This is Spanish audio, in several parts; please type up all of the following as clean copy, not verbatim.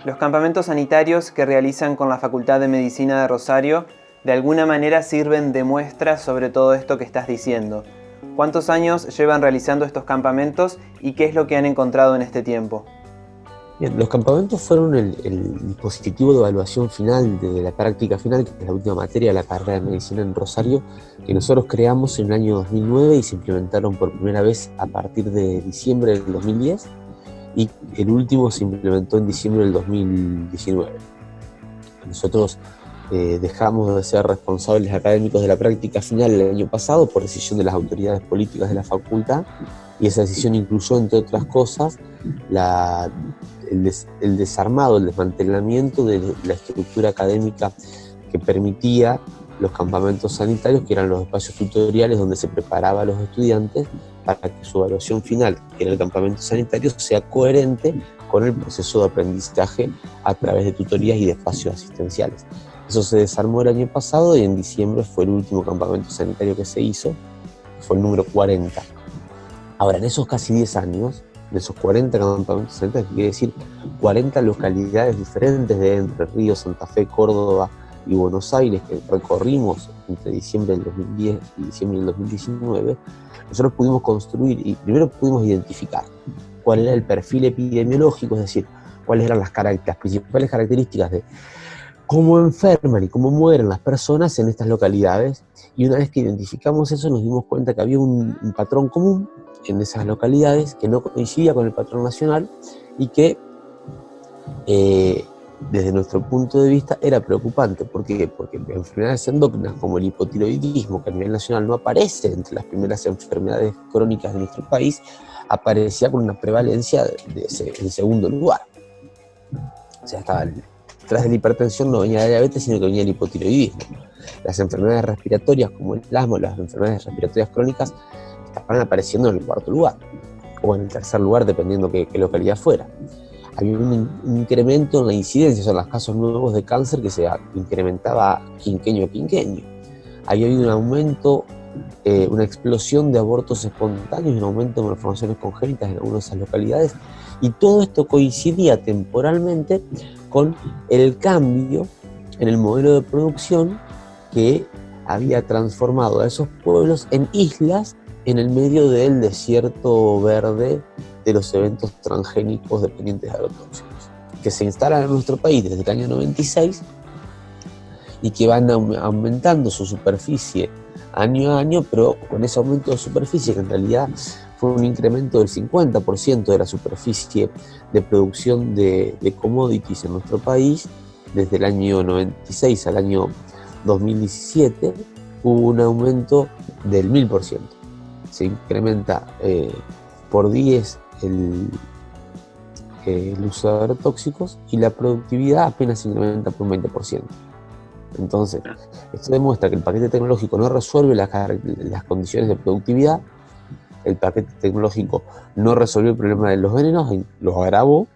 Los campamentos sanitarios que realizan con la Facultad de Medicina de Rosario de alguna manera sirven de muestra sobre todo esto que estás diciendo. ¿Cuántos años llevan realizando estos campamentos y qué es lo que han encontrado en este tiempo? Bien, los campamentos fueron el dispositivo de evaluación final de la práctica final, que es la última materia de la carrera de medicina en Rosario, que nosotros creamos en el año 2009 y se implementaron por primera vez a partir de diciembre del 2010, y el último se implementó en diciembre del 2019. Nosotros dejamos de ser responsables académicos de la práctica final el año pasado por decisión de las autoridades políticas de la facultad, y esa decisión incluyó, entre otras cosas, el desarmado, el desmantelamiento de la estructura académica que permitía los campamentos sanitarios, que eran los espacios tutoriales donde se preparaba a los estudiantes para que su evaluación final, que era el campamento sanitario, sea coherente con el proceso de aprendizaje a través de tutorías y de espacios asistenciales. Eso se desarmó el año pasado y en diciembre fue el último campamento sanitario que se hizo, que fue el número 40. Ahora, en esos casi 10 años, de esos 40 campamentos sanitarios, que quiere decir 40 localidades diferentes de Entre Ríos, Santa Fe, Córdoba y Buenos Aires, que recorrimos entre diciembre del 2010 y diciembre del 2019, nosotros pudimos construir y primero pudimos identificar cuál era el perfil epidemiológico, es decir, cuáles eran las principales características de cómo enferman y cómo mueren las personas en estas localidades, y una vez que identificamos eso nos dimos cuenta que había un patrón común en esas localidades que no coincidía con el patrón nacional y que desde nuestro punto de vista era preocupante. ¿Por qué? Porque enfermedades endócrinas como el hipotiroidismo, que a nivel nacional no aparece entre las primeras enfermedades crónicas de nuestro país, aparecía con una prevalencia en segundo lugar. O sea, detrás de la hipertensión no venía la diabetes, sino que venía el hipotiroidismo. Las enfermedades respiratorias como el asma, las enfermedades respiratorias crónicas, estaban apareciendo en el cuarto lugar, o en el tercer lugar, dependiendo qué localidad fuera. Había un incremento en la incidencia, son los casos nuevos de cáncer que se incrementaba quinquenio a quinquenio. Había habido un aumento, una explosión de abortos espontáneos, un aumento de malformaciones congénitas en algunas de esas localidades, y todo esto coincidía temporalmente con el cambio en el modelo de producción que había transformado a esos pueblos en islas en el medio del desierto verde de los eventos transgénicos dependientes de agrotóxicos, que se instalan en nuestro país desde el año 96 y que van aumentando su superficie año a año, pero con ese aumento de superficie, que en realidad fue un incremento del 50% de la superficie de producción de commodities en nuestro país, desde el año 96 al año 2017, hubo un aumento del 1000%. Se incrementa por 10 el uso de agrotóxicos y la productividad apenas se incrementa por un 20%. Entonces, esto demuestra que el paquete tecnológico no resuelve las condiciones de productividad, el paquete tecnológico no resolvió el problema de los venenos, los agravó,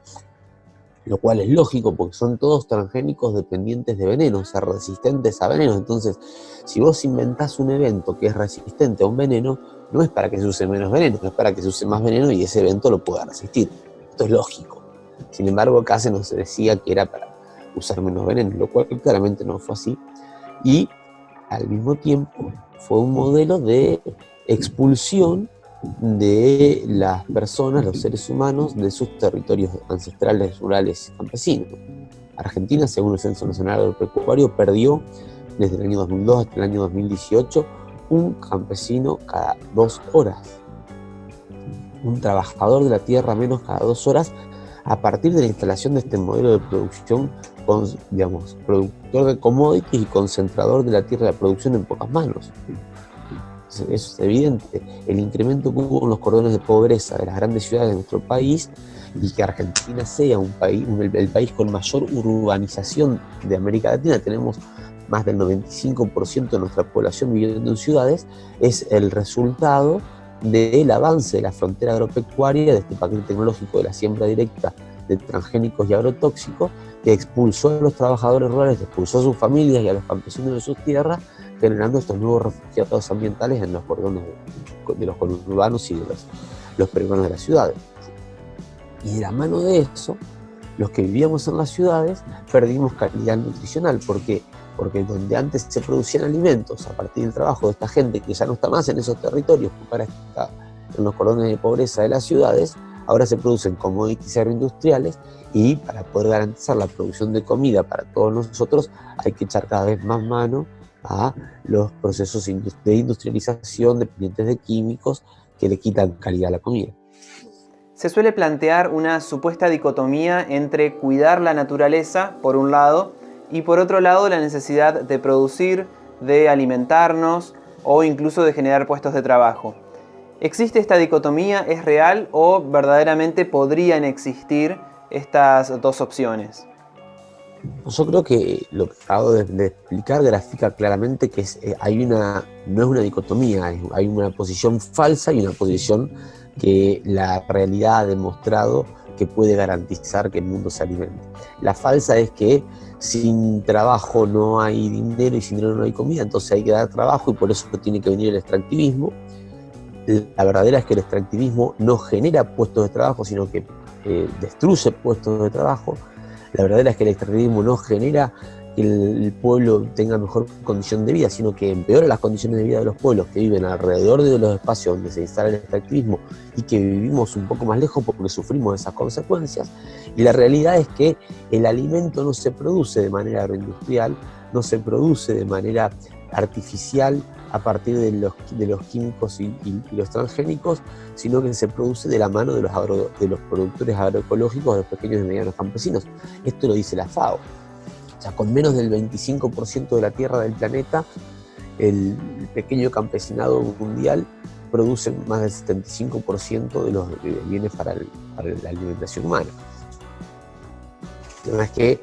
lo cual es lógico porque son todos transgénicos dependientes de venenos, o sea, resistentes a venenos. Entonces, si vos inventás un evento que es resistente a un veneno, no es para que se use menos veneno, es para que se use más veneno y ese evento lo pueda resistir. Esto es lógico. Sin embargo, acá se nos decía que era para usar menos veneno, lo cual claramente no fue así. Y al mismo tiempo fue un modelo de expulsión de las personas, los seres humanos, de sus territorios ancestrales, rurales y campesinos. Argentina, según el Censo Nacional Agropecuario, perdió desde el año 2002 hasta el año 2018 un campesino cada 2 horas. Un trabajador de la tierra menos cada 2 horas, a partir de la instalación de este modelo de producción, productor de commodities y concentrador de la tierra de producción en pocas manos. Eso es evidente. El incremento que hubo en los cordones de pobreza de las grandes ciudades de nuestro país, y que Argentina sea el país con mayor urbanización de América Latina, tenemos más del 95% de nuestra población viviendo en ciudades, es el resultado del avance de la frontera agropecuaria, de este paquete tecnológico de la siembra directa de transgénicos y agrotóxicos, que expulsó a los trabajadores rurales, expulsó a sus familias y a los campesinos de sus tierras, generando estos nuevos refugiados ambientales en los cordones de los conurbanos y de los periurbanos de las ciudades. Y de la mano de eso, los que vivíamos en las ciudades perdimos calidad nutricional. ¿Por qué? Porque donde antes se producían alimentos a partir del trabajo de esta gente que ya no está más en esos territorios, que ahora está en los cordones de pobreza de las ciudades, ahora se producen commodities agroindustriales, y para poder garantizar la producción de comida para todos nosotros hay que echar cada vez más mano a los procesos de industrialización dependientes de químicos que le quitan calidad a la comida. Se suele plantear una supuesta dicotomía entre cuidar la naturaleza, por un lado, y por otro lado la necesidad de producir, de alimentarnos o incluso de generar puestos de trabajo. ¿Existe esta dicotomía? ¿Es real o verdaderamente podrían existir estas dos opciones? Yo creo que lo que acabo de explicar grafica claramente que no es una dicotomía, hay una posición falsa y una posición que la realidad ha demostrado que puede garantizar que el mundo se alimente. La falsa es que sin trabajo no hay dinero y sin dinero no hay comida, entonces hay que dar trabajo y por eso tiene que venir el extractivismo. La verdadera es que el extractivismo no genera puestos de trabajo, sino que destruye puestos de trabajo. La verdadera es que el extractivismo no genera que el pueblo tenga mejor condición de vida, sino que empeora las condiciones de vida de los pueblos que viven alrededor de los espacios donde se instala el extractivismo y que vivimos un poco más lejos porque sufrimos esas consecuencias. Y la realidad es que el alimento no se produce de manera agroindustrial, no se produce de manera artificial a partir de los químicos y los transgénicos, sino que se produce de la mano de los productores agroecológicos, de los pequeños y medianos campesinos. Esto lo dice la FAO. O sea, con menos del 25% de la tierra del planeta, el pequeño campesinado mundial produce más del 75% de los bienes para la alimentación humana. El tema es que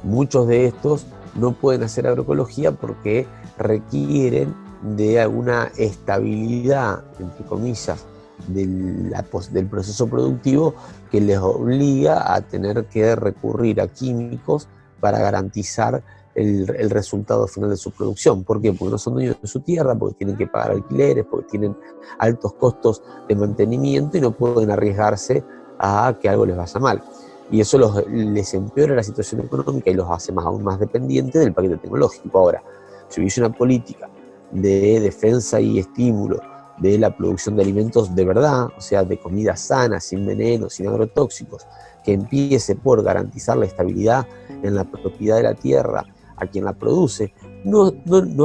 muchos de estos no pueden hacer agroecología porque requieren de alguna estabilidad, entre comillas, del proceso productivo que les obliga a tener que recurrir a químicos para garantizar el resultado final de su producción. ¿Por qué? Porque no son dueños de su tierra, porque tienen que pagar alquileres, porque tienen altos costos de mantenimiento y no pueden arriesgarse a que algo les vaya mal. Y eso les empeora la situación económica y los hace aún más dependientes del paquete tecnológico. Ahora, si hubiese una política de defensa y estímulo de la producción de alimentos de verdad, o sea, de comida sana, sin veneno, sin agrotóxicos, que empiece por garantizar la estabilidad en la propiedad de la tierra a quien la produce, no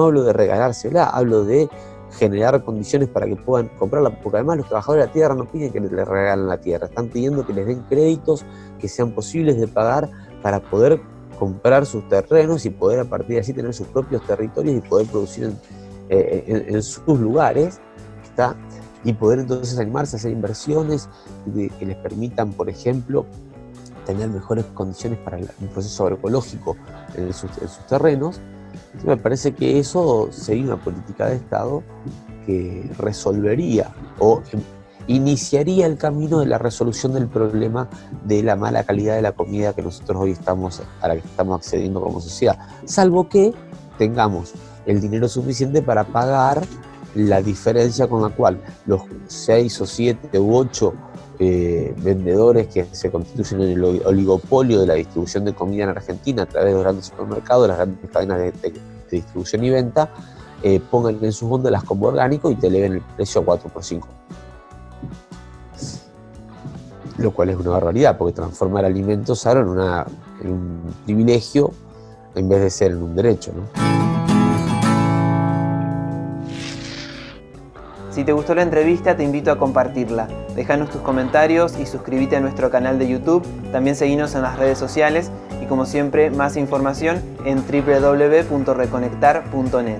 hablo de regalársela, hablo de generar condiciones para que puedan comprarla, porque además los trabajadores de la tierra no piden que les regalen la tierra, están pidiendo que les den créditos que sean posibles de pagar para poder comprar sus terrenos y poder a partir de así tener sus propios territorios y poder producir en sus lugares, y poder entonces animarse a hacer inversiones que les permitan, por ejemplo, tener mejores condiciones para el proceso agroecológico en sus terrenos. Entonces me parece que eso sería una política de Estado que resolvería o iniciaría el camino de la resolución del problema de la mala calidad de la comida que nosotros hoy a la que estamos accediendo como sociedad, salvo que tengamos el dinero suficiente para pagar la diferencia con la cual los 6 o 7 u 8 vendedores que se constituyen en el oligopolio de la distribución de comida en Argentina a través de los grandes supermercados, las grandes cadenas de distribución y venta, pongan en sus góndolas como orgánico y te eleven el precio a 4x5. Lo cual es una barbaridad, porque transforma el alimento sano en un privilegio en vez de ser en un derecho, ¿no? Si te gustó la entrevista, te invito a compartirla. Déjanos tus comentarios y suscríbete a nuestro canal de YouTube. También seguinos en las redes sociales y, como siempre, más información en www.reconectar.net.